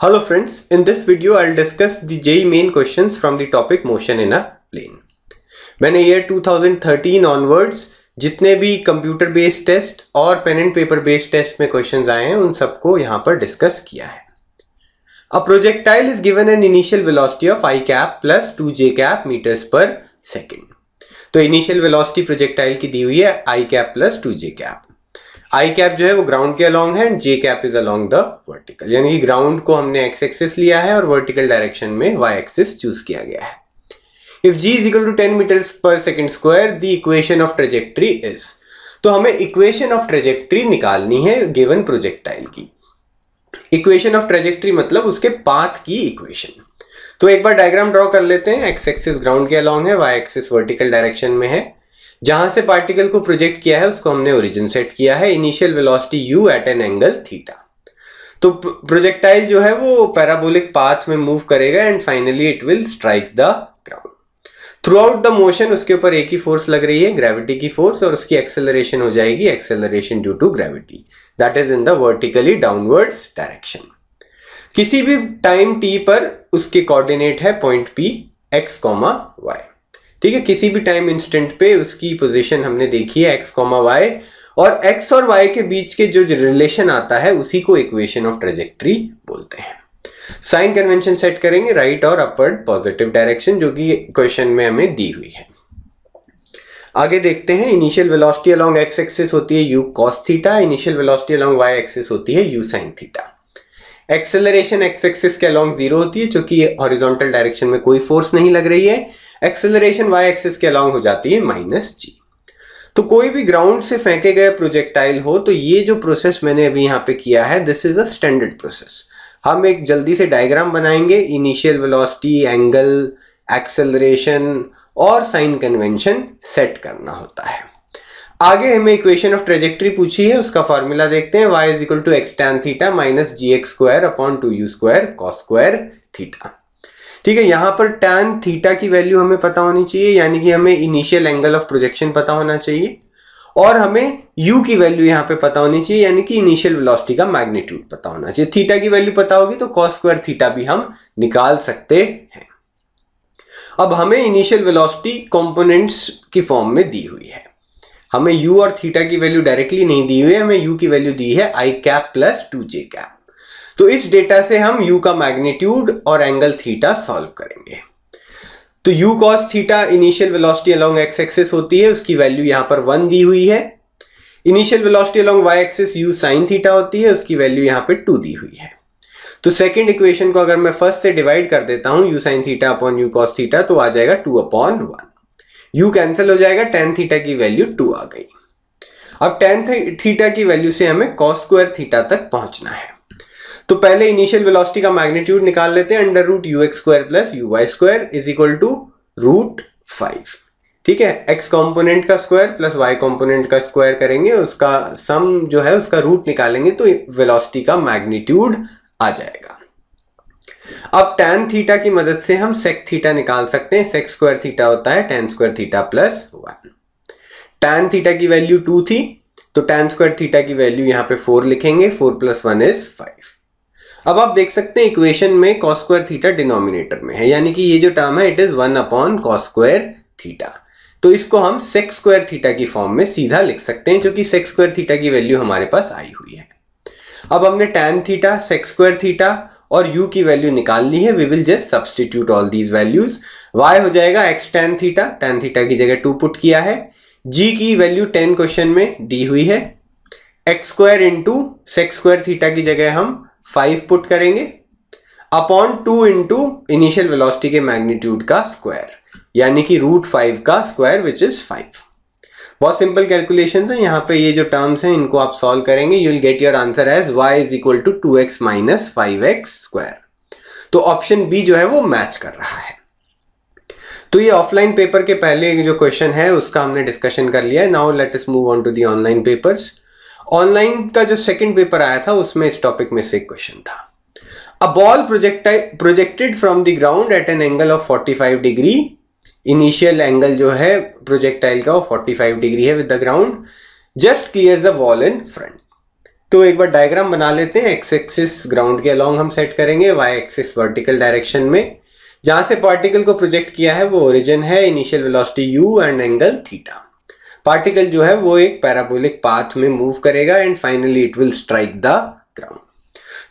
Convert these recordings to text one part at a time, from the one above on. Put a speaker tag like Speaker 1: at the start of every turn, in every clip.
Speaker 1: Hello friends, in this video I'll discuss the JEE main questions from the topic motion in a plane. मैंने year 2013 onwards जितने भी computer based test और pen and paper based test में questions आए हैं उन सबको यहाँ पर डिस्कस किया है. A projectile is given an initial velocity of I cap plus 2j cap meters per second. तो इनिशियल वेलोसिटी प्रोजेक्टाइल की दी हुई है I cap plus 2j cap. I cap जो है वो ग्राउंड के अलोंग है and J cap is along the vertical, यानी कि ग्राउंड को हमने एक्स एक्सिस लिया है और वर्टिकल डायरेक्शन में वाई एक्सिस चूज किया गया है. If g is equal to 10 metres per second square the equation of trajectory is. तो हमें इक्वेशन ऑफ ट्रेजेक्ट्री निकालनी है गिवन प्रोजेक्टाइल की. इक्वेशन ऑफ ट्रेजेक्ट्री मतलब उसके पाथ की इक्वेशन. तो एक बार डायग्राम ड्रॉ कर लेते हैं. एक्स एक्सिस ग्राउंड के अलोंग है, वाई एक्सिस वर्टिकल डायरेक्शन में है. जहां से पार्टिकल को प्रोजेक्ट किया है उसको हमने ओरिजिन सेट किया है. Initial velocity u at an angle theta. तो प्रोजेक्टाइल जो है वो पैराबोलिक पाथ में मूव करेगा and finally it will strike the ground. Throughout the motion उसके ऊपर एक ही फोर्स लग रही है, ग्रेविटी की फोर्स, और उसकी एक्सेलरेशन हो जाएगी acceleration due to gravity, that is in the vertically downwards direction. किसी भी टाइम t पर उसके कोऑर्डिनेट है पॉइंट p x, y. ठीक है, किसी भी टाइम इंस्टेंट पे उसकी पोजीशन हमने देखी है x, y, और x और y के बीच के जो रिलेशन आता है उसी को इक्वेशन ऑफ ट्रेजेक्ट्री बोलते हैं. साइन कन्वेंशन सेट करेंगे राइट और अपवर्ड पॉजिटिव डायरेक्शन, जो कि क्वेश्चन में हमें दी हुई है. आगे देखते हैं. Initial velocity along x axis होती है u cos theta, initial velocity along y axis होती है u sin theta. Acceleration x axis के अलोंग 0 होती है क्योंकि हॉरिजॉन्टल डायरेक्शन में कोई फोर्स नहीं लग रही है. एक्सेलरेशन y एक्सिस के अलोंग हो जाती है -g. तो कोई भी ग्राउंड से फेंके गए प्रोजेक्टाइल हो तो ये जो प्रोसेस मैंने अभी यहाँ पे किया है this is a standard process. हम एक जल्दी से डायग्राम बनाएंगे. इनिशियल वेलोसिटी, एंगल, एक्सेलरेशन और साइन कन्वेंशन सेट करना होता है. आगे हमें इक्वेशन ऑफ ट्रेजेक्ट्री पूछी है, उसका फॉर्मूला देखते हैं. y is equal to x tan theta minus g x square upon 2u square cos square theta. ठीक है, यहां पर tan थीटा की वैल्यू हमें पता होनी चाहिए, यानी कि हमें इनिशियल एंगल ऑफ प्रोजेक्शन पता होना चाहिए, और हमें u की वैल्यू यहां पे पता होनी चाहिए, यानी कि इनिशियल वेलोसिटी का मैग्नीट्यूड पता होना चाहिए. थीटा की वैल्यू पता होगी तो cos स्क्वायर थीटा भी हम निकाल सकते हैं. अब हमें इनिशियल वेलोसिटी कंपोनेंट्स की फॉर्म में दी हुई है. हमें u और थीटा की वैल्यू डायरेक्टली नहीं दी हुई है, हमें u की वैल्यू दी है i cap plus 2j cap. तो इस डेटा से हम u का मैग्नीट्यूड और एंगल थीटा सॉल्व करेंगे. तो u cos theta initial velocity along x axis होती है, उसकी वैल्यू यहां पर 1 दी हुई है. Initial velocity along y axis u sin theta होती है, उसकी वैल्यू यहां पे 2 दी हुई है. तो सेकंड इक्वेशन को अगर मैं फर्स्ट से डिवाइड कर देता हूं u sin theta upon u cos theta तो आ जाएगा 2/1. u कैंसिल हो जाएगा, tan थीटा की वैल्यू 2 आ गई. अब tan थीटा की वैल्यू से हमें cos स्क्वायर थीटा तक पहुंचना है. तो पहले इनिशियल वेलोसिटी का मैग्नीट्यूड निकाल लेते हैं. Under root u x square plus u y square is equal to √5. ठीक है, x कॉम्पोनेंट का स्क्वायर प्लस y कॉम्पोनेंट का स्क्वायर करेंगे, उसका सम जो है उसका रूट निकालेंगे तो वेलोसिटी का मैग्नीट्यूड आ जाएगा. अब tan थीटा की मदद से हम sec थीटा निकाल सकते हैं. sec स्क्वायर थीटा होता है tan square theta plus 1. tan theta की वैल्यू 2 थी तो tan स्क्वायर थीटा की वैल्यू यहाँ पे 4 लिखेंगे. 4 + 1 = 5. अब आप देख सकते हैं इक्वेशन में cos स्क्वायर थीटा डिनोमिनेटर में है, यानी कि ये जो टर्म है it is 1/cos square theta. तो इसको हम sec स्क्वायर थीटा की फॉर्म में सीधा लिख सकते हैं, क्योंकि sec स्क्वायर थीटा की वैल्यू हमारे पास आई हुई है. अब हमने tan theta, sec square theta और u की वैल्यू निकाल ली है. We will just substitute all these values. y हो जाएगा x tan थीटा की जगह 2 पुट किया है. g की वैल्यू 10 क्वेश्चन में दी हुई है. x square into sec square theta की जगह हम 5 पुट करेंगे अपॉन 2 इंटू इनिशियल वेलोसिटी के मैग्नीट्यूड का स्क्वायर, यानी कि √5 का स्क्वायर विच इज 5. बहुत सिंपल कैलकुलेशंस है. यहाँ पे ये जो टर्म्स हैं इनको आप सॉल्व करेंगे, you will get your answer as y is equal to 2x minus 5x square. तो ऑप्शन बी जो है वो मैच कर रहा है. तो ये ऑफलाइन पेपर के पहले जो क्वेश्चन है उसका हमने डिस्कशन कर लिया है. Now let us move on to the online papers. Online का जो सेकंड पेपर आया था उसमें इस टॉपिक में से एक क्वेश्चन था. A ball projected from the ground eight an angle of 45 degree. Initial angle जो है प्रोजेक्टाइल का वो 45 डिग्री है with the ground. Just clear the wall in front. तो एक बार डायग्राम बना लेते हैं। एक्स एक्सिस ग्राउंड के अलोंग हम सेट करेंगे, वाई एक्सिस वर्टिकल डायरेक्शन में। जहां से पार्टिकल को प्रोजेक्ट किया है वो ओरिजिन है, initial velocity u and angle theta. Particle जो है वो एक पैराबोलिक पाथ में मूव करेगा and finally it will strike the ground.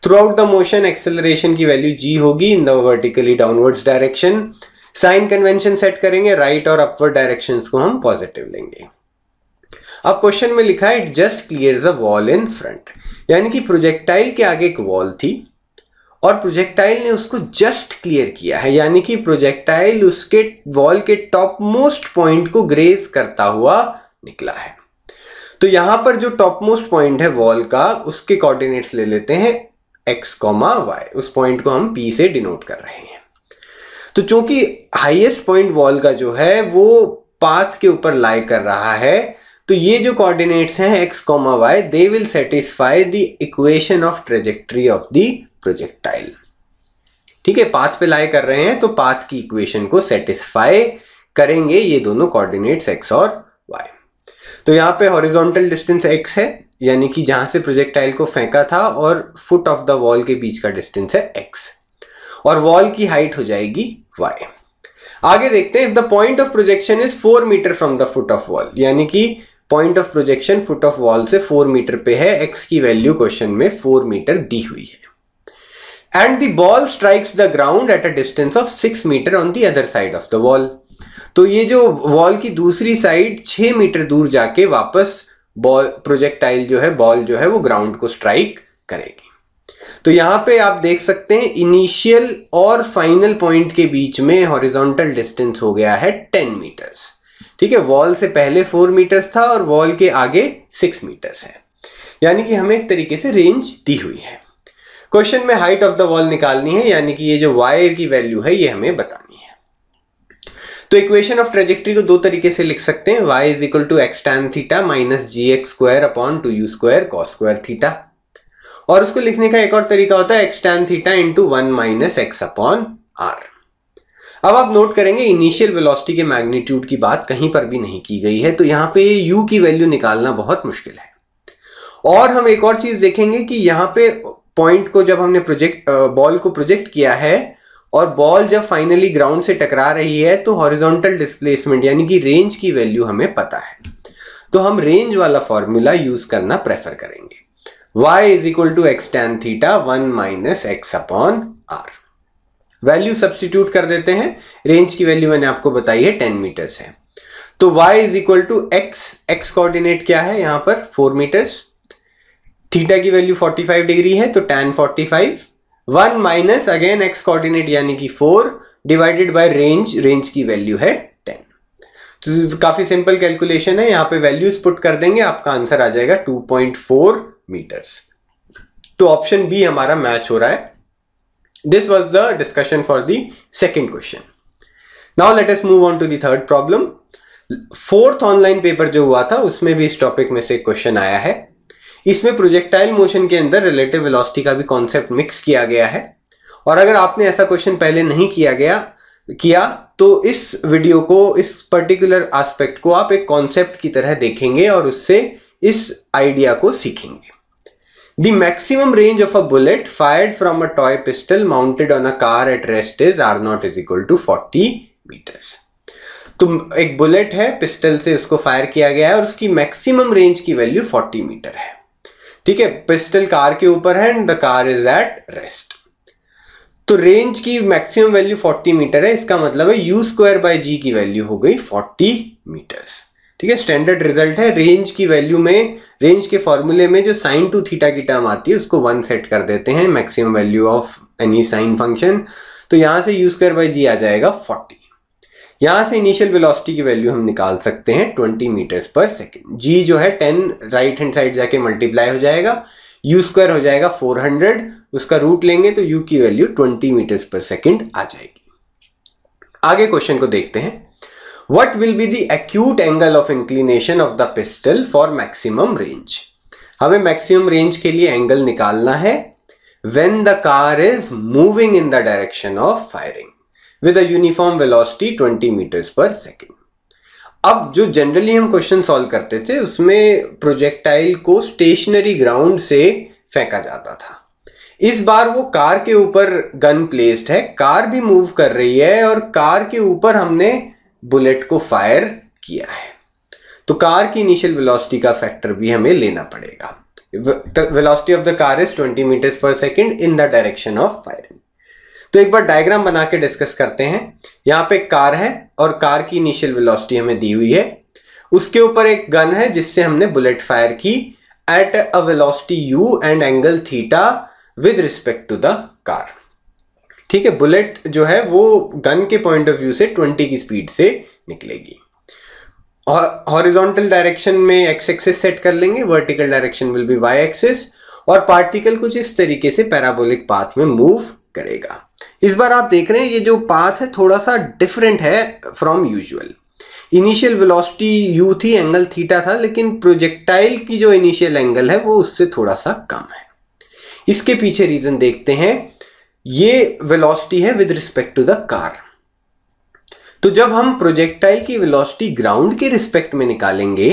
Speaker 1: Throughout the motion acceleration की वैल्यू g होगी in the vertically downwards direction. Sign convention set करेंगे, right और अपवर्ड डायरेक्शंस को हम पॉजिटिव लेंगे। अब क्वेश्चन में लिखा है it just clears a wall in front, यानी कि प्रोजेक्टाइल के आगे एक वॉल थी और प्रोजेक्टाइल ने उसको जस्ट क्लियर किया है, यानी कि प्रोजेक्टाइल उसके वॉल के टॉप मोस्ट पॉइंट को ग्रेज करता हुआ निकला है। तो यहां पर जो टॉप मोस्ट पॉइंट है वॉल का, उसके कोऑर्डिनेट्स ले लेते हैं x, y। उस पॉइंट को हम p से डिनोट कर रहे हैं। तो चूंकि हाईएस्ट पॉइंट वॉल का जो है वो पाथ के ऊपर लाई कर रहा है, तो ये जो कोऑर्डिनेट्स हैं x, y, they will satisfy the equation of trajectory of the projectile. ठीक है, पाथ पे लाई कर रहे हैं तो पाथ की इक्वेशन को सेटिस्फाई करेंगे ये दोनों कोऑर्डिनेट्स x और y। तो यहाँ पे हॉरिजॉन्टल डिस्टेंस x है, यानी कि जहां से प्रोजेक्टाइल को फेंका था और फुट ऑफ द वॉल के बीच का डिस्टेंस है x, और वॉल की हाइट हो जाएगी y। आगे देखते हैं, if the point of projection is 4 metre from the foot of wall, यानी कि point of projection foot of wall से 4 मीटर पे है, x की वैल्यू क्वेश्चन में 4 मीटर दी हुई है। And the ball strikes the ground at a distance of 6 metre on the other side of the wall. तो ये जो वॉल की दूसरी साइड 6 मीटर दूर जाके वापस बॉल प्रोजेक्टाइल जो है, बॉल जो है वो ग्राउंड को स्ट्राइक करेगी। तो यहां पे आप देख सकते हैं इनिशियल और फाइनल पॉइंट के बीच में हॉरिजॉन्टल डिस्टेंस हो गया है 10 मीटर्स। ठीक है, वॉल से पहले 4 मीटर्स था और वॉल के आगे 6 मीटर्स है, यानी कि हमें एक तरीके से रेंज दी हुई है। क्वेश्चन में हाइट ऑफ द वॉल निकालनी है, यानी कि ये जो y की वैल्यू है ये हमें बतानी है। तो इक्वेशन ऑफ ट्रेजेक्ट्री को दो तरीके से लिख सकते हैं, y is equal to x tan theta minus gx square upon 2u square cos square theta. और उसको लिखने का एक और तरीका होता है x tan theta into 1 minus x upon r. अब आप नोट करेंगे इनिशियल वेलोसिटी के मैग्नीट्यूड की बात कहीं पर भी नहीं की गई है, तो यहाँ पे u की वैल्यू निकालना बहुत मुश्किल है। और हम एक और चीज देखेंगे कि यहाँ पे पॉइंट को जब हमने बॉल को प्रोजेक्ट किया है और बॉल जब फाइनली ग्राउंड से टकरा रही है, तो हॉरिजॉन्टल डिस्प्लेसमेंट यानी कि रेंज की वैल्यू हमें पता है, तो हम रेंज वाला फॉर्मूला यूज करना प्रेफर करेंगे। y is equal to x tan theta 1 minus x upon r. Value substitute कर देते हैं, रेंज की वैल्यू मैंने आपको बताई है 10 मीटर्स है। तो y is equal to x coordinate क्या है यहाँ पर 4 मीटर्स, थीटा की वैल्यू 45 डिग्री है तो tan 45, 1 minus again x coordinate यानी कि 4 डिवाइडेड बाय रेंज, रेंज की वैल्यू है 10। तो काफी सिंपल कैलकुलेशन है, यहाँ पे वैल्यूज पुट कर देंगे, आपका आंसर आ जाएगा 2.4 मीटर्स। तो ऑप्शन बी हमारा मैच हो रहा है। This was the discussion for the second question. Now let us move on to the third problem. Fourth online paper जो हुआ था उसमें भी इस टॉपिक में से एक क्वेश्चन आया है। इसमें प्रोजेक्टाइल मोशन के अंदर रिलेटिव वेलोसिटी का भी कॉन्सेप्ट मिक्स किया गया है, और अगर आपने ऐसा क्वेश्चन पहले नहीं किया तो इस वीडियो को, इस पर्टिकुलर एस्पेक्ट को आप एक कॉन्सेप्ट की तरह देखेंगे और उससे इस आइडिया को सीखेंगे। The maximum range of a bullet fired from a toy pistol mounted on a car at rest is r0 is equal to 40 metres. तो एक बुलेट है, पिस्टल से उसको फायर किया गया है और उसकी मैक्सिमम रेंज की वैल्यू 40 मीटर है। ठीक है, पिस्टल कार के ऊपर है and the car is at rest. तो रेंज की मैक्सिमम वैल्यू 40 मीटर है, इसका मतलब है u स्क्वायर बाय g की वैल्यू हो गई 40 मीटर्स। ठीक है, स्टैंडर्ड रिजल्ट है। रेंज की वैल्यू में, रेंज के फॉर्मूले में जो साइन टू थीटा की टर्म आती है उसको 1 सेट कर देते हैं, maximum value of any sine function. तो यहां से u स्क्वायर बाय g आ जाएगा 40। यहां से इनिशियल वेलोसिटी की वैल्यू हम निकाल सकते हैं 20 मीटर्स पर सेकेंड। g जो है 10 राइट हैंड साइड जाके मल्टीप्लाई हो जाएगा, u स्क्वायर हो जाएगा 400, उसका रूट लेंगे तो u की वैल्यू 20 मीटर्स पर सेकेंड आ जाएगी। आगे क्वेश्चन को देखते हैं। What will be the acute angle of inclination of the pistol for maximum range. हमें मैक्सिमम रेंज के लिए एंगल निकालना है when the car is moving in the direction of firing with a uniform velocity 20 meters per second। अब जो generally हम question solve करते थे उसमें प्रोजेक्टाइल को स्टेशनरी ग्राउंड से फेंका जाता था। इस बार वो कार के ऊपर गन प्लेस्ड है, कार भी मूव कर रही है और कार के ऊपर हमने बुलेट को फायर किया है, तो कार की इनिशियल वेलोसिटी का फैक्टर भी हमें लेना पड़ेगा। Velocity of the car is 20 metres per second in the direction of firing. तो एक बार डायग्राम बना के डिस्कस करते हैं। यहाँ पे कार है और कार की इनिशियल वेलोसिटी हमें दी हुई है, उसके ऊपर एक गन है जिससे हमने बुलेट फायर की at a velocity u and angle theta with respect to the car. ठीक है, बुलेट जो है वो गन के पॉइंट ऑफ व्यू से 20 की स्पीड से निकलेगी। हॉरिजॉन्टल डायरेक्शन में एक्स एक्सिस सेट कर लेंगे, vertical direction will be y axis, और पार्टिकल कुछ इस तरीके से पैराबोलिक पाथ में मूव करेगा। इस बार आप देख रहे हैं ये जो पाथ है थोड़ा सा डिफरेंट है from usual. Initial velocity u थी, एंगल थीटा था, लेकिन प्रोजेक्टाइल की जो इनिशियल एंगल है वो उससे थोड़ा सा कम है। इसके पीछे रीजन देखते हैं। ये वेलोसिटी है with respect to the car, तो जब हम प्रोजेक्टाइल की वेलोसिटी ग्राउंड के रिस्पेक्ट में निकालेंगे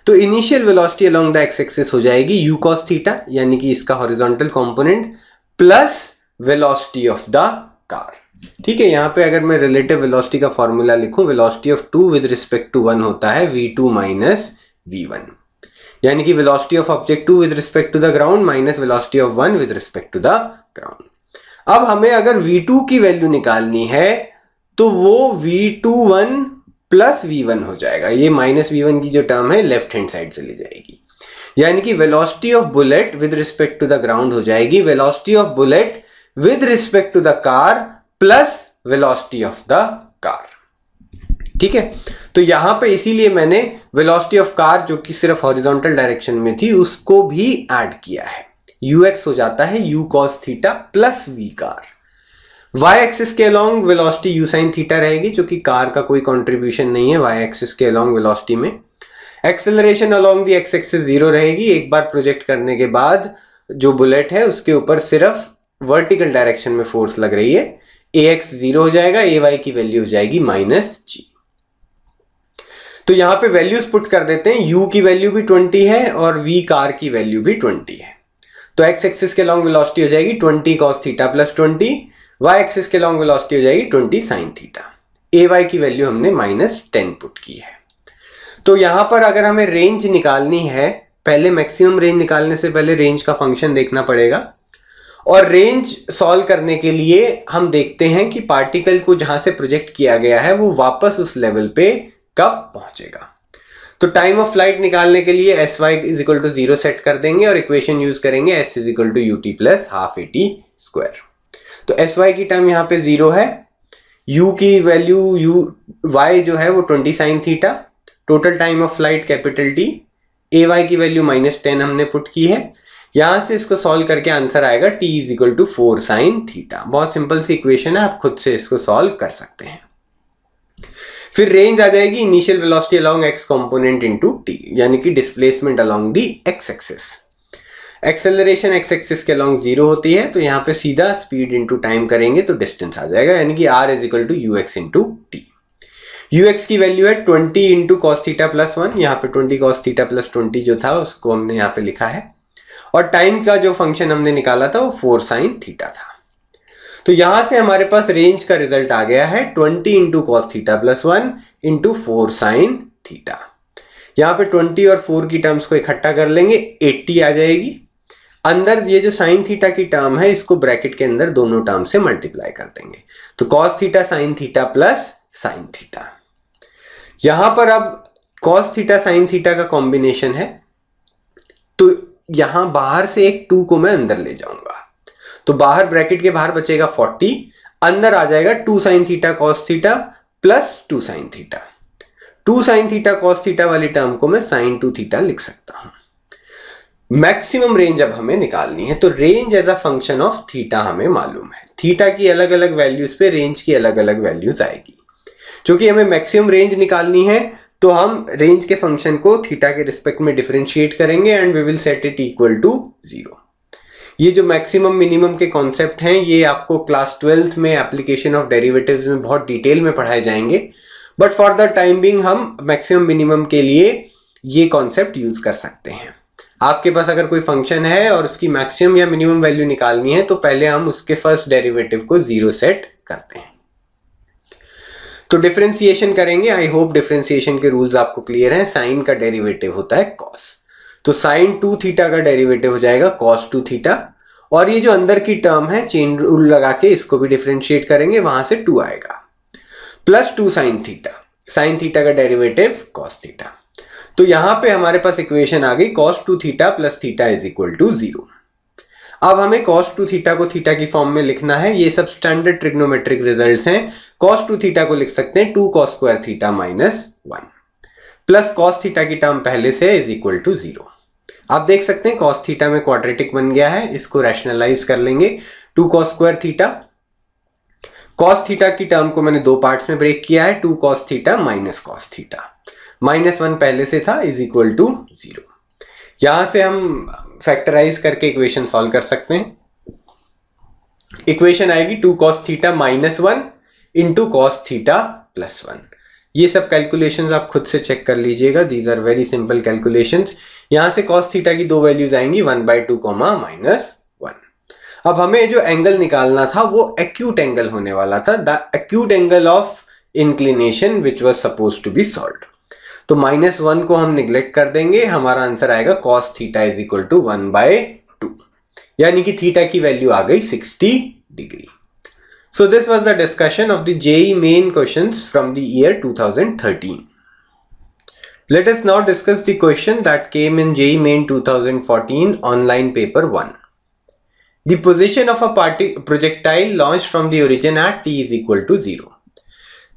Speaker 1: तो initial velocity along the x axis हो जाएगी u cos थीटा, यानी कि इसका horizontal component, plus velocity of the car. ठीक है, यहां पे अगर मैं रिलेटिव वेलोसिटी का फॉर्मूला लिखूं, velocity of 2 with respect to 1 होता है v2 माइनस v1, यानी कि velocity of object 2 with respect to the ground minus velocity of 1 with respect to the ground. अब हमें अगर v2 की वैल्यू निकालनी है तो वो v21 प्लस v1 हो जाएगा। ये माइनस v1 की जो टर्म है लेफ्ट हैंड साइड से ले जाएगी, यानी कि velocity of bullet with respect to the ground हो जाएगी velocity of bullet with respect to the car plus velocity of the car. ठीक है, तो यहां पे इसीलिए मैंने वेलोसिटी ऑफ कार जो कि सिर्फ हॉरिजॉन्टल डायरेक्शन में थी उसको भी ऐड किया है। ux हो जाता है u cos theta plus v car. y axis के along velocity u sin theta रहेगी, जो कि कार का कोई कंट्रीब्यूशन नहीं है y एक्सिस के अलोंग वेलोसिटी में। Acceleration along the x axis 0 रहेगी। एक बार प्रोजेक्ट करने के बाद जो बुलेट है उसके ऊपर सिर्फ वर्टिकल डायरेक्शन में फोर्स लग रही है। ax 0 हो जाएगा, ay की वैल्यू हो जाएगी -g। तो यहां पे वैल्यूज पुट कर देते हैं। u की वैल्यू भी 20 है और v कार की वैल्यू भी 20 है, तो x एक्सिस के लॉन्ग वेलोसिटी हो जाएगी 20 cos theta plus 20, y axis के लॉन्ग वेलोसिटी हो जाएगी 20 sin थीटा। ay की वैल्यू हमने -10 पुट की है। तो यहां पर अगर हमें रेंज निकालनी है, पहले मैक्सिमम रेंज निकालने से पहले रेंज का फंक्शन देखना पड़ेगा, और रेंज सॉल्व करने के लिए हम देखते हैं कि पार्टिकल को जहां से प्रोजेक्ट किया गया है वो वापस उस लेवल पे कब पहुंचेगा। तो टाइम ऑफ फ्लाइट निकालने के लिए sy is equal to 0 set कर देंगे और इक्वेशन यूज करेंगे s is equal to ut plus half at square. तो sy की टर्म यहाँ पे 0 है, u की वैल्यू y जो है वो 20 sin theta, total time of flight capital T, ay की वैल्यू -10 हमने पुट की है। यहां से इसको सॉल्व करके आंसर आएगा t is equal to 4 sin theta. बहुत सिंपल सी इक्वेशन है, आप खुद से इसको सॉल्व कर सकते हैं। फिर रेंज आ जाएगी initial velocity along x component into t, यानी कि displacement along the x axis. Acceleration x axis के अलोंग 0 होती है, तो यहाँ पे सीधा स्पीड इनटू टाइम करेंगे तो डिस्टेंस आ जाएगा, यानी कि r is equal to ux into t। ux की वैल्यू है 20 इंटू cos थीटा प्लस 1, यहाँ पे 20 cos थीटा प्लस 20 जो था उसको हमने यहाँ पे लिखा है, और टाइम का जो फंक्शन हमने निकाला था वो 4 sin थीटा था। तो यहां से हमारे पास रेंज का रिजल्ट आ गया है 20 into cos theta plus 1 into 4 sine theta. यहां पे 20 और 4 की टर्म्स को इकट्ठा कर लेंगे, 80 आ जाएगी। अंदर ये जो साइन थीटा की टर्म है इसको ब्रैकेट के अंदर दोनों टर्म से मल्टीप्लाई कर देंगे, तो cos theta sine theta plus sine theta. यहां पर अब कॉस थीटा साइन थीटा का कॉम्बिनेशन है, तो यहां बाहर से एक 2 को मैं अंदर ले जाऊंगा, तो बाहर ब्रैकेट के बाहर बचेगा 40, अंदर आ जाएगा 2 sine theta cos theta plus 2 sine theta. 2 sine theta cos theta वाली टर्म को मैं साइन 2 थीटा लिख सकता हूं। मैक्सिमम रेंज अब हमें निकालनी है, तो range as a function of theta हमें मालूम है। थीटा की अलग अलग वैल्यूज पे रेंज की अलग अलग वैल्यूज आएगी। क्योंकि हमें मैक्सिमम रेंज निकालनी है तो हम रेंज के फंक्शन को थीटा के रिस्पेक्ट में डिफरेंशिएट करेंगे and we will set it equal to 0। ये जो मैक्सिमम मिनिमम के कॉन्सेप्ट हैं ये आपको क्लास 12th में एप्लीकेशन ऑफ डेरिवेटिव्स में बहुत डिटेल में पढ़ाए जाएंगे, but for the time being हम मैक्सिमम मिनिमम के लिए ये कॉन्सेप्ट यूज कर सकते हैं। आपके पास अगर कोई फंक्शन है और उसकी मैक्सिमम या मिनिमम वैल्यू निकालनी है तो पहले हम उसके फर्स्ट डेरिवेटिव को 0 सेट करते हैं। तो डिफरेंशिएशन करेंगे। आई होप डिफरेंशिएशन के रूल्स आपको क्लियर हैं। साइन का डेरिवेटिव होता है कॉस, तो साइन 2 थीटा का डेरिवेटिव हो जाएगा कॉस 2 थीटा, और ये जो अंदर की टर्म है चेन रूल लगा के इसको भी डिफरेंशिएट करेंगे, वहां से 2 आएगा, plus 2 sine theta, sine theta का डेरिवेटिव कॉस थीटा। तो यहां पे हमारे पास इक्वेशन आ गई cos 2 theta plus theta is equal to 0। अब हमें cos 2 थीटा को थीटा की फॉर्म में लिखना है। ये सब स्टैंडर्ड ट्रिग्नोमेट्रिक रिजल्ट्स हैं। cos 2 थीटा को लिख सकते हैं 2 cos square theta minus 1, plus cos theta की टर्म पहले से इज इक्वल टू 0। आप देख सकते हैं cos थीटा में क्वाड्रेटिक बन गया है, इसको रैशनलाइज कर लेंगे। 2 cos square theta, cos theta की टर्म को मैंने 2 पार्ट्स में ब्रेक किया है, 2 cos theta minus cos theta, minus 1 पहले से था, इज इक्वल टू 0। यहां से हम फैक्टराइज करके इक्वेशन सॉल्व कर सकते हैं। इक्वेशन आएगी 2 cos theta minus 1 into cos theta plus 1। ये सब कैलकुलेशंस आप खुद से चेक कर लीजिएगा, these are very simple calculations. यहां से cos थीटा की 2 वैल्यूज आएंगी 1/2 माइनस 1। अब हमें जो एंगल निकालना था वो एक्यूट एंगल होने वाला था, the acute angle of inclination which was suppose to be solved. तो माइनस 1 को हम निग्लेक्ट कर देंगे, हमारा आंसर आएगा cos theta is equal to 1/2, यानी कि थीटा की वैल्यू आ गई 60 degree. So this was the discussion of the JEE Main questions from the year 2013। Let us now discuss the question that came in JEE Main 2014 online paper 1। The position of a projectile launched from the origin at t is equal to 0।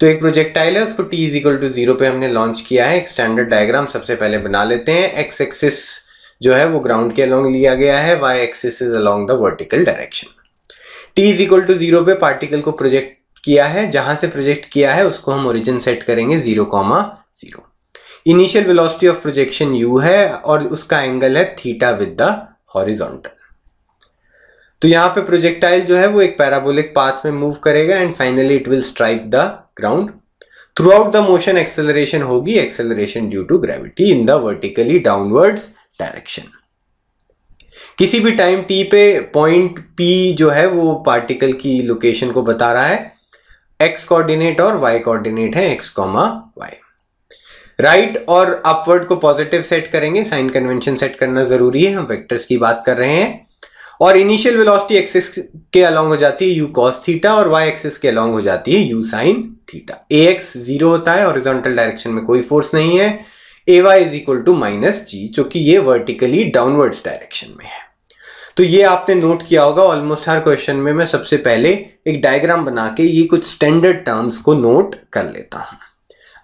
Speaker 1: तो एक projectile है, उसको t is equal to 0 पे हमने launch किया है। एक standard diagram सबसे पहले बना लेते हैं। एक्स एक्सिस जो है वो ग्राउंड के अलोंग लिया गया है, y axis is along the vertical direction. t is equal to 0 पे पार्टिकल को प्रोजेक्ट किया है, जहां से प्रोजेक्ट किया है उसको हम ओरिजिन सेट करेंगे 0,0। Initial velocity of projection u है और उसका एंगल है थीटा विद द हॉरिजॉन्टल। तो यहाँ पे प्रोजेक्टाइल जो है वो एक पैराबोलिक पाथ में मूव करेगा and finally it will strike the ground. Throughout the motion acceleration होगी, acceleration due to gravity in the vertically downwards direction. किसी भी टाइम t पे पॉइंट P जो है वो पार्टिकल की लोकेशन को बता रहा है। x कोऑर्डिनेट और y कोऑर्डिनेट है x, y। राइट और अपवर्ड को पॉजिटिव सेट करेंगे, साइन कन्वेंशन सेट करना जरूरी है, हम वेक्टर्स की बात कर रहे हैं। और इनिशियल वेलोसिटी एक्सिस के अलोंग हो जाती है u cos थीटा और y एक्सिस के अलोंग हो जाती है u sin थीटा। ax 0 होता है, हॉरिजॉन्टल डायरेक्शन में कोई फोर्स नहीं है। ay is equal to minus g, जो कि ये वर्टिकली डाउनवर्ड्स डायरेक्शन में है। तो ये आपने नोट किया होगा, ऑलमोस्ट हर क्वेश्चन में मैं सबसे पहले एक डायग्राम बना के ये कुछ स्टैंडर्ड टर्म्स को नोट कर लेता हूं।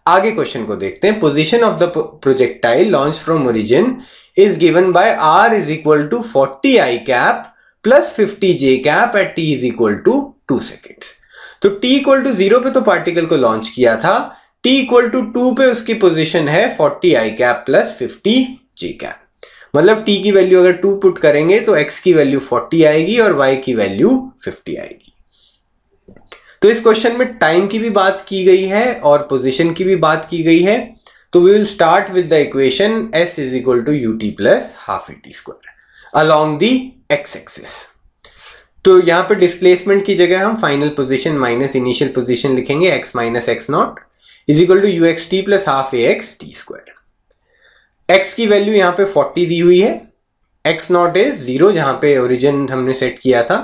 Speaker 1: आगे क्वेश्चन को देखते हैं। Position of the projectile launch from origin is given by r is equal to 40 I cap plus 50 j cap at t is equal to 2 seconds। तो t equal to 0 पे तो पार्टिकल को लॉन्च किया था, t equal to 2 पे उसकी position है 40 I cap plus 50 j cap। मतलब t की वैल्यू अगर 2 पुट करेंगे तो x की वैल्यू 40 आएगी और y की वैल्यू 50 आएगी। तो इस क्वेश्चन में टाइम की भी बात की गई है और पोजीशन की भी बात की गई है। तो we will start with the equation s is equal to ut plus half at square along the x axis। तो यहाँ पे डिस्प्लेसमेंट की जगह हम final position minus initial position लिखेंगे, x minus x naught is equal to u x t plus half a x t square. x की value यहाँ पे 40 दी हुई है, x नॉट इज 0 जहां पे ओरिजिन हमने सेट किया था।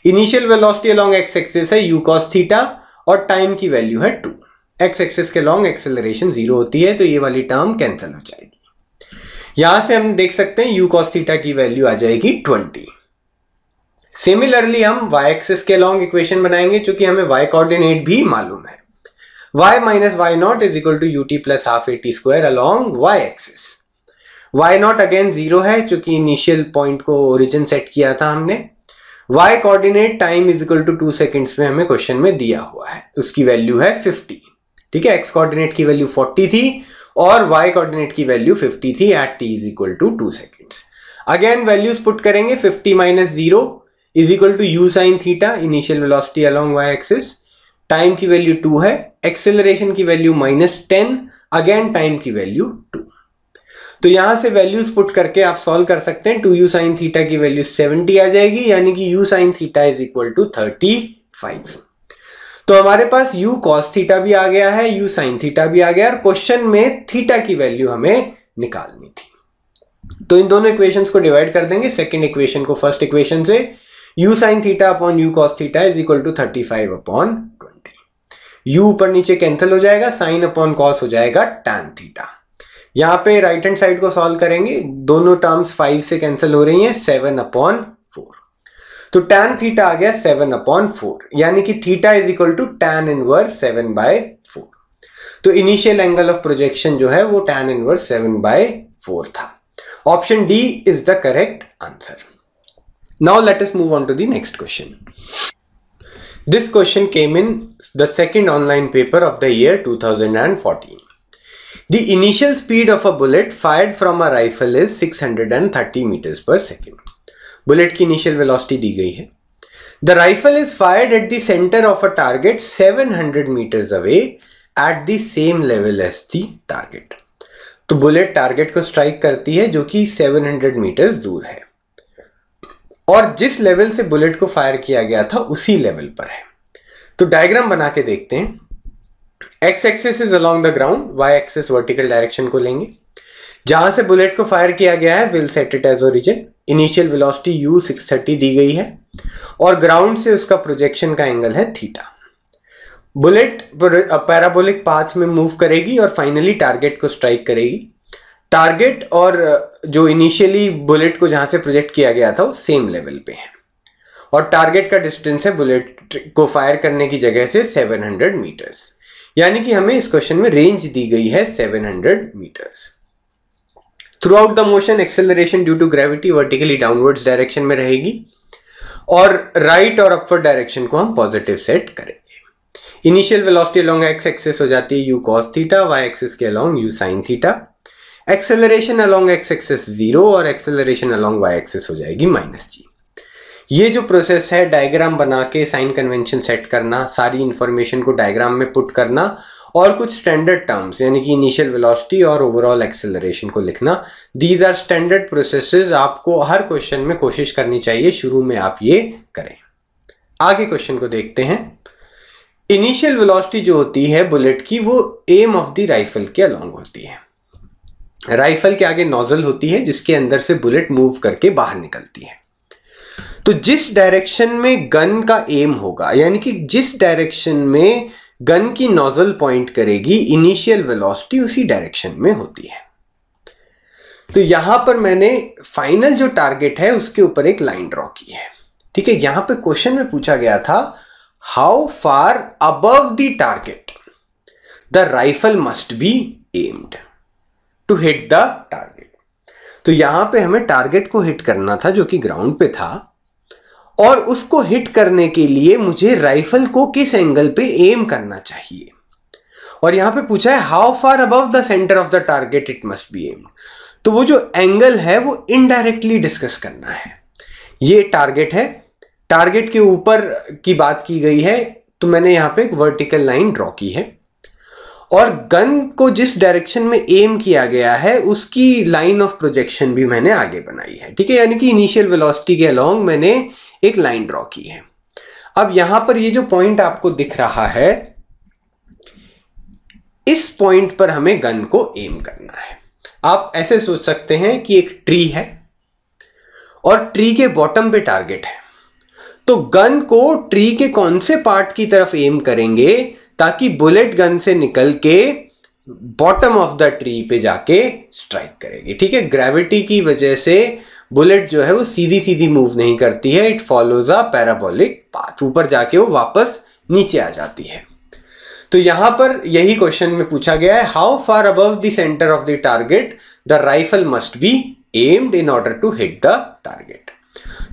Speaker 1: Initial velocity along x axis है u cos थीटा और टाइम की वैल्यू है 2। एक्स एक्सिस के लॉन्ग एक्सेलरेशन 0 होती है, तो ये वाली टर्म कैंसिल हो जाएगी। यहां से हम देख सकते हैं u cos थीटा की वैल्यू आ जाएगी 20। सिमिलरली हम y एक्सिस के लॉन्ग इक्वेशन बनाएंगे, क्योंकि हमें y कोऑर्डिनेट भी मालूम है। y minus y naught is equal to u t plus half a t square along y axis. y naught again 0 है, क्योंकि इनिशियल पॉइंट को ओरिजिन सेट किया था हमने। y coordinate time is equal to 2 seconds में हमें क्वेश्चन में दिया हुआ है, उसकी वैल्यू है 50। ठीक है, x कोऑर्डिनेट की वैल्यू 40 थी और y कोऑर्डिनेट की वैल्यू 50 थी at t is equal to 2 seconds. Again values put करेंगे, 50 minus 0 is equal to u sin theta, initial velocity along y axis, time की वैल्यू 2 है, एक्सेलरेशन की वैल्यू -10, अगेन टाइम की value 2। तो यहां से वैल्यूज पुट करके आप सॉल्व कर सकते हैं। 2u sin थीटा की वैल्यू 70 आ जाएगी, यानी कि u sin theta is equal to 35। तो हमारे पास u cos थीटा भी आ गया है, u sin थीटा भी आ गया, और क्वेश्चन में थीटा की वैल्यू हमें निकालनी थी। तो इन दोनों इक्वेशंस को डिवाइड कर देंगे, सेकंड इक्वेशन को फर्स्ट इक्वेशन से। u sin theta upon u cos theta is equal to 35 upon 20। u ऊपर नीचे कैंसिल हो जाएगा, साइन अपॉन कॉस हो जाएगा tan थीटा। यहां पे राइट हैंड साइड को सॉल्व करेंगे, दोनों टर्म्स 5 से कैंसिल हो रही हैं, 7 अपॉन 4। तो tan थीटा आ गया 7 अपॉन 4, यानी कि theta is equal to tan inverse 7/4। तो इनिशियल एंगल ऑफ प्रोजेक्शन जो है वो tan इनवर्स 7/4 था। Option D is the correct answer. Now let us move on to the next question. This question came in the second online paper of the year 2014. The initial speed of a bullet fired from a rifle is 630 meters per second. Bullet की initial velocity दी गई है। The rifle is fired at the center of a target 700 meters away at the same level as the target. तो bullet target को strike करती है जो कि 700 metres दूर है, और जिस लेवल से बुलेट को फायर किया गया था उसी लेवल पर है। तो डायग्राम बना के देखते हैं। X axis is along the ground, y axis vertical direction को लेंगे। जहां से बुलेट को फायर किया गया है will set it as origin. Initial velocity u 630 दी गई है, और ग्राउंड से उसका प्रोजेक्शन का एंगल है थीटा। बुलेट पैराबोलिक पाथ में मूव करेगी और फाइनली टारगेट को स्ट्राइक करेगी। टारगेट और जो इनिशियली बुलेट को जहां से प्रोजेक्ट किया गया था वो सेम लेवल पे है, और टारगेट का डिस्टेंस है बुलेट को फायर करने की जगह से 700 मीटर्स, यानी कि हमें इस क्वेश्चन में रेंज दी गई है 700 metres. Throughout the motion acceleration due to gravity vertically downwards direction में रहेगी, और राइट और अपवर्ड डायरेक्शन को हम पॉजिटिव सेट करेंगे। Initial velocity along x axis हो जाती है u cos theta, y axis के along u sin theta. Acceleration along x axis 0 और एक्सेलरेशन अलोंग वाई एक्सिस हो जाएगी -g। ये जो प्रोसेस है डायग्राम बना के साइन कन्वेंशन सेट करना, सारी इंफॉर्मेशन को डायग्राम में पुट करना, और कुछ स्टैंडर्ड टर्म्स यानी कि इनिशियल वेलोसिटी और ओवरऑल एक्सेलरेशन को लिखना, दीज आर स्टैंडर्ड प्रोसेसेस। आपको हर क्वेश्चन में कोशिश करनी चाहिए शुरू में आप ये करें। आगे क्वेश्चन को देखते हैं। इनिशियल वेलोसिटी जो होती है बुलेट की वो एम ऑफ द राइफल के अलोंग होती है। राइफल के आगे नोजल होती है जिसके अंदर से बुलेट मूव करके बाहर निकलती है। तो जिस डायरेक्शन में गन का एम होगा, यानी कि जिस डायरेक्शन में गन की नोजल पॉइंट करेगी, इनिशियल वेलोसिटी उसी डायरेक्शन में होती है। तो यहां पर मैंने फाइनल जो टारगेट है उसके ऊपर एक लाइन ड्रॉ की है। ठीक है, यहां पे क्वेश्चन में पूछा गया था how far above the target the rifle must be aimed to hit the target. तो यहां पे हमें टारगेट को हिट करना था जो कि ग्राउंड पे था, और उसको हिट करने के लिए मुझे राइफल को किस एंगल पे एम करना चाहिए। और यहां पे पूछा है how far above the centre of the target it must be aimed. तो वो जो एंगल है वो इनडायरेक्टली डिस्कस करना है। ये टारगेट है, टारगेट के ऊपर की बात की गई है, तो मैंने यहां पे एक वर्टिकल लाइन ड्रॉ की है, और गन को जिस डायरेक्शन में एम किया गया है उसकी लाइन ऑफ प्रोजेक्शन भी मैंने आगे बनाई है। ठीक है, यानी कि इनिशियल वेलोसिटी के अलोंग मैंने एक लाइन ड्रॉ की है। अब यहां पर ये जो पॉइंट आपको दिख रहा है, इस पॉइंट पर हमें गन को एम करना है। आप ऐसे सोच सकते हैं कि एक ट्री है और ट्री के बॉटम पे टारगेट है, तो गन को ट्री के कौन से पार्ट की तरफ एम करेंगे ताकि बुलेट गन से निकल के बॉटम ऑफ द ट्री पे जाके स्ट्राइक करेगी। ठीक है, ग्रेविटी की वजह से बुलेट जो है वो सीधी सीधी मूव नहीं करती है, it follows a parabolic path, ऊपर जाके वो वापस नीचे आ जाती है। तो यहां पर यही क्वेश्चन में पूछा गया है how far above the centre of the target the rifle must be aimed in order to hit the target.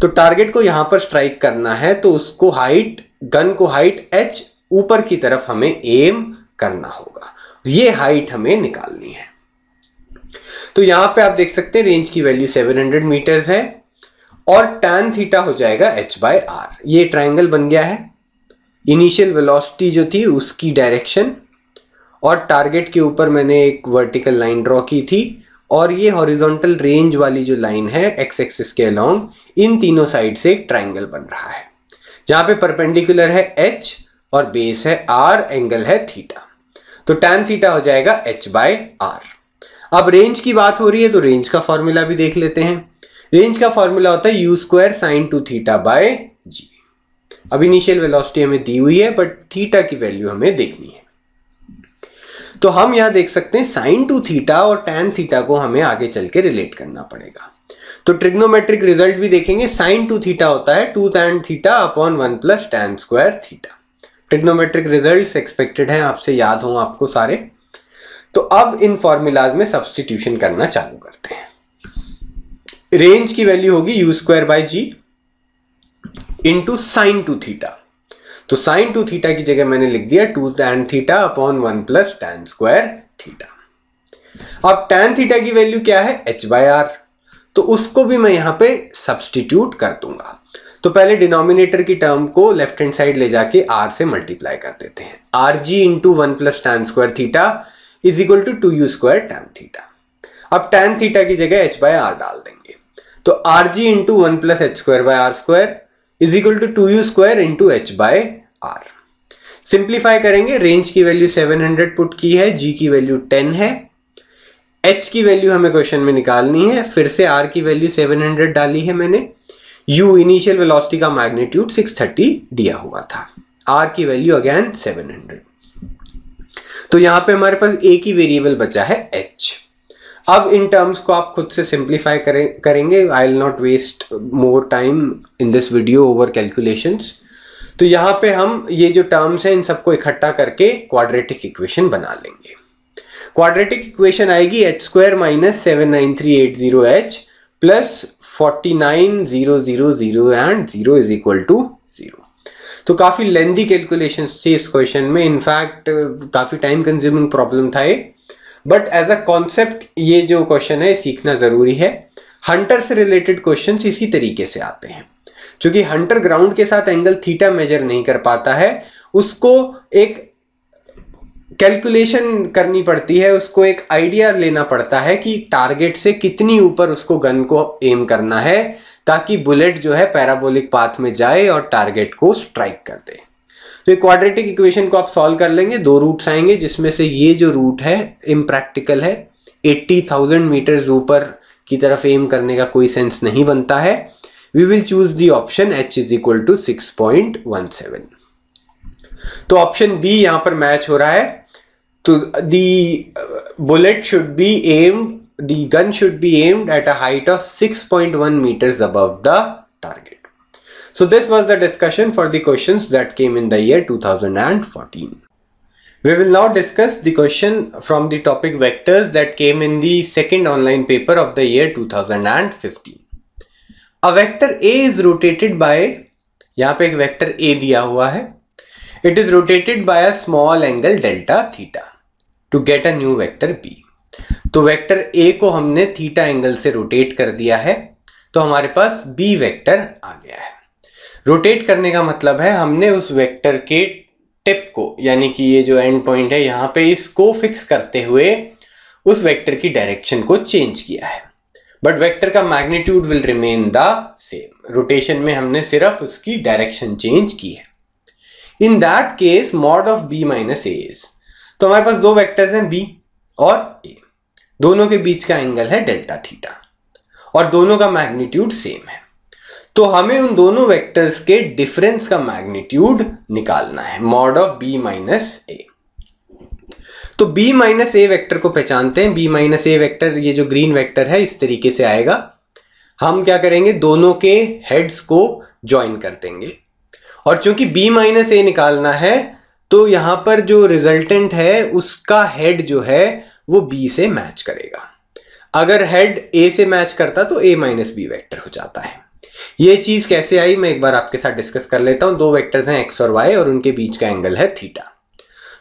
Speaker 1: तो टारगेट को यहां पर स्ट्राइक करना है, तो उसको हाइट, गन को हाइट h ऊपर की तरफ हमें एम करना होगा। ये हाइट हमें निकालनी है। तो यहां पे आप देख सकते हैं रेंज की वैल्यू 700 मीटर्स है, और tan थीटा हो जाएगा h/r। ये ट्राइंगल बन गया है। इनिशियल वेलोसिटी जो थी उसकी डायरेक्शन, और टारगेट के ऊपर मैंने एक वर्टिकल लाइन ड्रॉ की थी, और ये हॉरिजॉन्टल रेंज वाली जो लाइन है एक्स एक्सिस के अलोंग, इन तीनों साइड से एक ट्राइंगल बन रहा है जहां पे परपेंडिकुलर है h और बेस है r, एंगल है थीटा। तो tan थीटा हो जाएगा h/r। अब रेंज की बात हो रही है तो रेंज का फॉर्मूला भी देख लेते हैं। रेंज का फॉर्मूला होता है u² sin 2θ/g। अब इनिशियल वेलोसिटी हमें दी हुई है बट थीटा की वैल्यू हमें देखनी है, तो हम यहां देख सकते हैं sin 2θ और tan थीटा को हमें आगे चल के रिलेट करना पड़ेगा। तो ट्रिग्नोमेट्रिक रिजल्ट भी देखेंगे। sin 2θ होता है 2 tan theta upon 1 plus tan square theta. Trigonometric results expected हैं, आपसे याद हों आपको सारे। तो अब इन फॉर्मूलाज में सब्स्टिट्यूशन करना चालू करते हैं। रेंज की वैल्यू होगी u²/g इंटू sin 2θ। तो sin 2θ की जगह मैंने लिख दिया 2 tan theta upon 1 plus tan square theta. अब tan थीटा की वैल्यू क्या है h/r, तो उसको भी मैं यहां पे सब्स्टिट्यूट कर दूंगा। तो पहले डिनोमिनेटर की टर्म को लेफ्ट हैंड साइड ले जाके r से मल्टीप्लाई कर देते हैं। rg into 1 plus tan square theta is equal to 2u² tan theta. अब tan थीटा की जगह h/r डाल देंगे, तो rg into 1 plus h²/r² is equal to 2u² into h/r। Simplify करेंगे, रेंज की वैल्यू 700 पुट की है, g की वैल्यू 10 है, h की वैल्यू हमें क्वेश्चन में निकालनी है, फिर से r की वैल्यू 700 डाली है मैंने, u इनिशियल वेलोसिटी का मैग्नीट्यूड 630 दिया हुआ था, r की वैल्यू अगेन 700। तो यहां पे हमारे पास एक ही वेरिएबल बचा है h। अब इन टर्म्स को आप खुद से सिंप्लीफाई करेंगे। I will not waste more time in this video over calculations. तो यहां पे हम ये जो टर्म्स हैं इन सबको इकट्ठा करके क्वाड्रेटिक इक्वेशन बना लेंगे। क्वाड्रेटिक इक्वेशन आएगी h² minus 79380h plus 49000 and 0 is equal to 0। तो काफी लेंदी कैलकुलेशंस थी इस क्वेश्चन में, इनफैक्ट काफी टाइम कंज्यूमिंग प्रॉब्लम था ये, बट एज अ कॉन्सेप्ट ये जो क्वेश्चन है सीखना जरूरी है। हंटर से रिलेटेड क्वेश्चंस इसी तरीके से आते हैं। क्योंकि हंटर ग्राउंड के साथ एंगल थीटा मेजर नहीं कर पाता है, उसको एक कैलकुलेशन करनी पड़ती है, उसको एक आइडिया लेना पड़ता है कि टारगेट से कितनी ऊपर उसको गन को एम करना है ताकि बुलेट जो है पैराबोलिक पाथ में जाए और टारगेट को स्ट्राइक कर दे। तो क्वाड्रेटिक इक्वेशन को आप सॉल्व कर लेंगे, दो रूट्स आएंगे जिसमें से ये जो रूट है इम्प्रैक्टिकल है, 80,000 मीटर्स ऊपर की तरफ एम करने का कोई सेंस नहीं बनता है। We will choose the option h is equal to 6.17। तो ऑप्शन बी यहां पर मैच हो रहा है। तो the bullet should be aimed, the gun should be aimed at a height of 6.1 meters above the target. So this was the discussion for the questions that came in the year 2014. We will now discuss the question from the topic vectors that came in the second online paper of the year 2015. A vector A is rotated by, यहाँ पे एक vector A दिया हुआ है, it is rotated by a small angle delta theta to get a new vector B. तो vector A को हमने theta angle से रोटेट कर दिया है, तो हमारे पास B वेक्टर आ गया है। रोटेट करने का मतलब है हमने उस वेक्टर के टिप को, यानी कि ये जो एंड पॉइंट है यहाँ पे, इसको फिक्स करते हुए उस वेक्टर की डायरेक्शन को चेंज किया है, बट वेक्टर का magnitude will remain the same. Rotation में हमने सिर्फ उसकी डायरेक्शन चेंज की है। In that case mod of B minus A is, तो हमारे पास दो वेक्टर्स हैं B और A, दोनों के बीच का एंगल है डेल्टा थीटा और दोनों का मैग्नीट्यूड सेम है। तो हमें उन दोनों वेक्टर्स के डिफरेंस का मैग्नीट्यूड निकालना है, mod of B minus A। तो B माइनस A वेक्टर को पहचानते हैं। B माइनस A वेक्टर, ये जो ग्रीन वेक्टर है, इस तरीके से आएगा। हम क्या करेंगे, दोनों के हेड्स को ज्वाइन कर देंगे, और चूंकि B माइनस A निकालना है तो यहां पर जो रिजल्टेंट है उसका हेड जो है वो B से मैच करेगा। अगर हेड A से मैच करता तो A माइनस B वेक्टर हो जाता है। ये चीज कैसे आई मैं एक बार आपके साथ डिस्कस कर लेता हूं। दो वेक्टर्स हैं x और y और उनके बीच का एंगल है थीटा।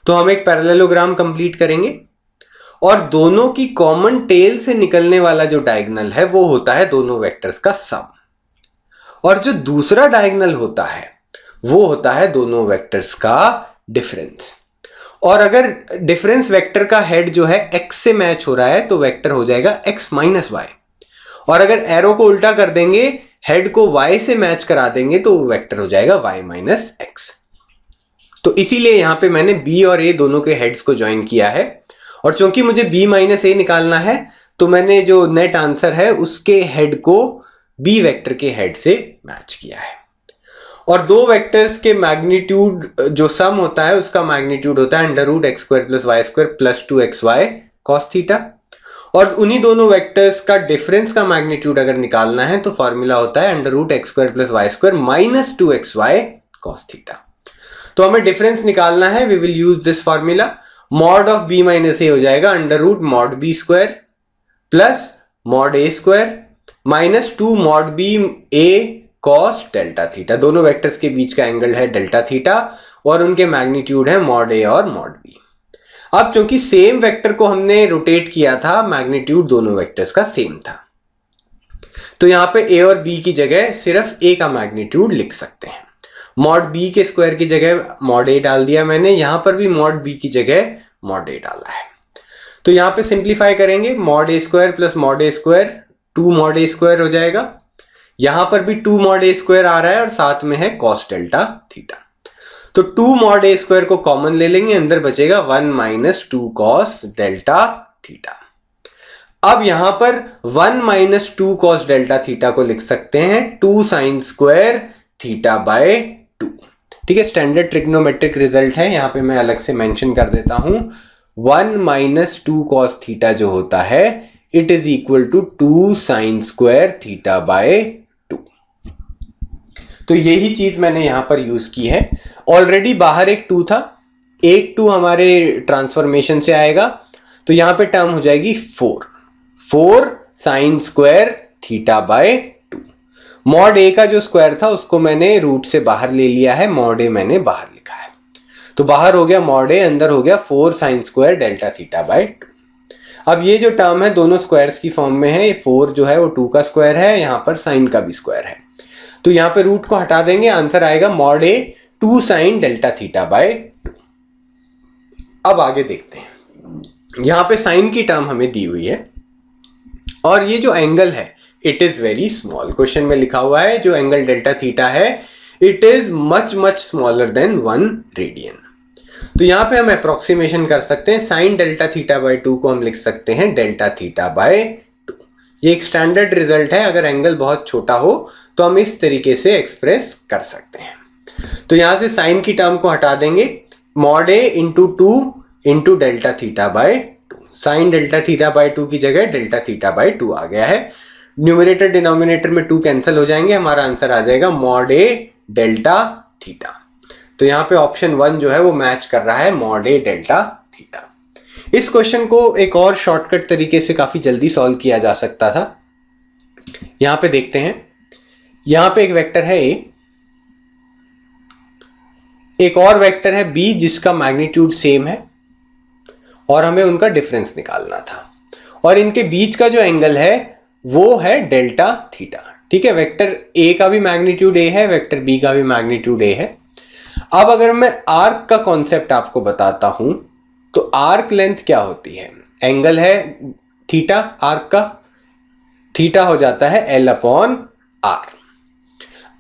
Speaker 1: तो हम एक पैरेललोग्राम कंप्लीट करेंगे और दोनों की कॉमन टेल से निकलने वाला जो डायगोनल है वो होता है दोनों वेक्टर्स का सम, और जो दूसरा डायगोनल होता है वो होता है दोनों वेक्टर्स का डिफरेंस। और अगर डिफरेंस वेक्टर का हेड जो है x से मैच हो रहा है तो वेक्टर हो जाएगा x माइनस वाई, और अगर एरो को उल्टा कर देंगे, हेड को y से मैच करा देंगे तो वो वेक्टर हो जाएगा y माइनस x। तो इसीलिए यहां पे मैंने b और a दोनों के हेड्स को ज्वाइन किया है, और चूंकि मुझे b माइनस a निकालना है तो मैंने जो नेट आंसर है उसके हेड को b वेक्टर के हेड से मैच किया है। और दो वेक्टर्स के मैग्नीट्यूड जो सम होता है उसका मैग्नीट्यूड होता है under root x square plus y square plus 2xy cos theta, और उन्हीं दोनों वेक्टर्स का डिफरेंस का मैग्नीट्यूड अगर निकालना है तो फॉर्मूला होता है under root x square plus y square minus 2xy cos theta. तो हमें डिफरेंस निकालना है, we will use this formula. Mod of b minus a हो जाएगा under root mod b square plus mod a square minus 2 mod b a cos delta theta. दोनों vectors के बीच का एंगल है डेल्टा थीटा और उनके मैग्नीट्यूड है मॉड ए और मॉड बी। अब चूंकि सेम वेक्टर को हमने रोटेट किया था, मैग्नीट्यूड दोनों वेक्टर्स का सेम था, तो यहां पे ए और बी की जगह सिर्फ ए का मैग्नीट्यूड लिख सकते हैं। मॉड बी के स्क्वायर की जगह मॉड ए डाल दिया मैंने, यहां पर भी मॉड बी की जगह मॉड ए डाला है। तो यहां पे सिंप्लीफाई करेंगे, mod a square plus mod a square 2 mod a square हो जाएगा। यहां पर भी 2 मॉड ए स्क्वायर आ रहा है और साथ में है कॉस डेल्टा थीटा, तो 2 मॉड ए स्क्वायर को कॉमन ले लेंगे, अंदर बचेगा 1 माइनस 2 कॉस डेल्टा थीटा। अब यहां पर 1 माइनस 2 कॉस डेल्टा थीटा को लिख सकते हैं 2 साइन स्क्वायर थीटा बाय 2। ठीक है, स्टैंडर्ड ट्रिग्नोमेट्रिक रिजल्ट है, यहां पे मैं अलग से मेंशन कर देता हूं। 1 माइनस 2 कॉस थीटा जो होता है it is equal to 2 sine square theta by 2। तो यही चीज मैंने यहां पर यूज की है। ऑलरेडी बाहर एक 2 था, एक 2 हमारे ट्रांसफॉर्मेशन से आएगा, तो यहां पे टर्म हो जाएगी 4 sine square theta by 2। Mod a का जो स्क्वायर था उसको मैंने रूट से बाहर ले लिया है, मॉड ए मैंने बाहर लिखा है, तो बाहर हो गया मॉड ए, अंदर हो गया 4 sine square delta theta by 2। अब ये जो टर्म है दोनों स्क्वायर्स की फॉर्म में है, ये 4 जो है वो 2 का स्क्वायर है, यहां पर साइन का भी स्क्वायर है, तो यहां पे रूट को हटा देंगे, आंसर आएगा mod A 2 sine delta theta by 2। अब आगे देखते हैं, यहां पे साइन की टर्म हमें दी हुई है और ये जो एंगल है it is very small. Question में लिखा हुआ है जो एंगल डेल्टा थीटा है it is much smaller than 1 radian. तो यहां पे हम अप्रोक्सीमेशन कर सकते हैं, साइन डेल्टा थीटा बाय 2 को हम लिख सकते हैं डेल्टा थीटा बाय 2। ये एक स्टैंडर्ड रिजल्ट है, अगर एंगल बहुत छोटा हो तो हम इस तरीके से एक्सप्रेस कर सकते हैं। तो यहां से साइन की टर्म को हटा देंगे, mod A into 2 into delta theta by 2। Sine delta theta by 2 की जगह डेल्टा थीटा बाय 2 आ गया है, न्यूमरेटर डिनोमिनेटर में 2 कैंसिल हो जाएंगे, हमारा आंसर आ जाएगा मॉड ए डेल्टा थीटा। तो यहां पे ऑप्शन 1 जो है वो मैच कर रहा है मॉड ए डेल्टा थीटा। इस क्वेश्चन को एक और शॉर्टकट तरीके से काफी जल्दी सॉल्व किया जा सकता था। यहां पे देखते हैं, यहां पे एक वेक्टर है ए, एक और वेक्टर है बी जिसका मैग्नीट्यूड सेम है और हमें उनका डिफरेंस निकालना था, और इनके बीच का जो एंगल है वो है डेल्टा थीटा। ठीक है, वेक्टर ए का भी मैग्नीट्यूड ए है, वेक्टर बी का भी मैग्नीट्यूड ए है। अब अगर मैं आर्क का कॉन्सेप्ट आपको बताता हूं तो आर्क लेंथ क्या होती है, एंगल है थीटा, आर्क का थीटा हो जाता है L अपॉन आर।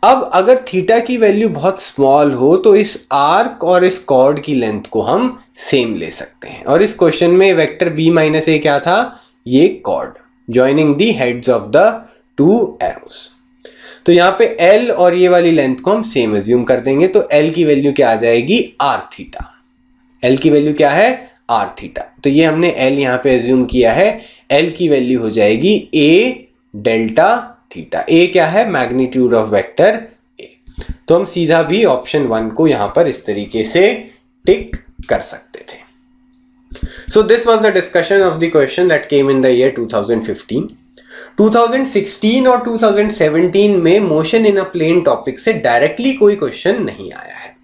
Speaker 1: अब अगर थीटा की वैल्यू बहुत स्मॉल हो तो इस आर्क और इस कॉर्ड की लेंथ को हम सेम ले सकते हैं, और इस क्वेश्चन में वेक्टर b माइनस ए क्या था, ये chord joining the heads of the 2 arrows. तो यहां पे L और ये वाली लेंथ को हम सेम एज्यूम कर देंगे, तो L की वैल्यू क्या आ जाएगी आर थीटा। L की वैल्यू क्या है आर थीटा, तो ये हमने L यहां पे एज्यूम किया है, L की वैल्यू हो जाएगी a डेल्टा थीटा। a क्या है मैग्नीट्यूड ऑफ वेक्टर a। तो हम सीधा भी ऑप्शन 1 को यहां पर इस तरीके से टिक कर सकते थे। So this was the discussion of the question that came in the year 2015. 2016 और 2017 में motion in a plane topic से डायरेक्टली कोई क्वेश्चन नहीं आया है।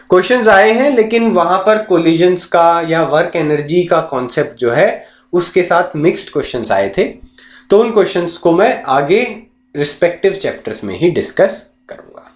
Speaker 1: क्वेश्चंस आए हैं लेकिन वहां पर कोलिजन्स का या वर्क एनर्जी का कॉन्सेप्ट जो है उसके साथ मिक्स्ड क्वेश्चंस आए थे, तो उन क्वेश्चंस को मैं आगे रिस्पेक्टिव चैप्टर्स में ही डिस्कस करूंगा।